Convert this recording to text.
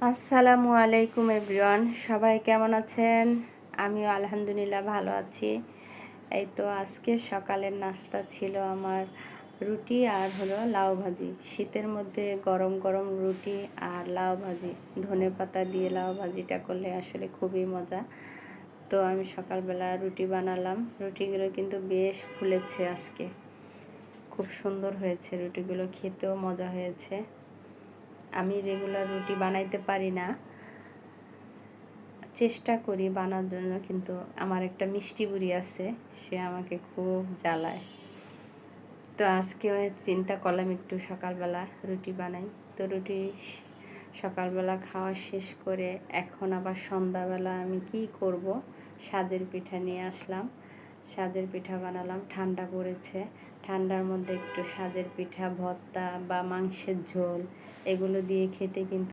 আসসালামু আলাইকুম এভরিওয়ান, সবাই কেমন আছেন? আমিও আলহামদুলিল্লাহ ভালো আছি। এই তো আজকে সকালের নাস্তা ছিল আমার রুটি আর হলো লাউ ভাজি। শীতের মধ্যে গরম গরম রুটি আর লাউ ভাজি, ধনেপাতা দিয়ে লাউ ভাজিটা করলে আসলে খুবই মজা। তো আমি সকালবেলা রুটি বানালাম। রুটিগুলো কিন্তু বেশ ফুলেছে আজকে, খুব সুন্দর হয়েছে। রুটিগুলো খেতেও মজা হয়েছে। আমি রেগুলার রুটি বানাইতে পারি না, চেষ্টা করি বানার জন্য, কিন্তু আমার একটা মিষ্টি বুড়ি আছে, সে আমাকে খুব জ্বালায়। তো আজকে চিন্তা করলাম একটু সকালবেলা রুটি বানাই। তো রুটি সকালবেলা খাওয়া শেষ করে এখন আবার সন্ধ্যাবেলা আমি কি করব, সাজের পিঠা নিয়ে আসলাম। সাজের পিঠা বানালাম, ঠান্ডা পড়েছে, ঠান্ডার মধ্যে একটু সাজের পিঠা, ভর্তা বা মাংসের ঝোল এগুলো দিয়ে খেতে কিন্তু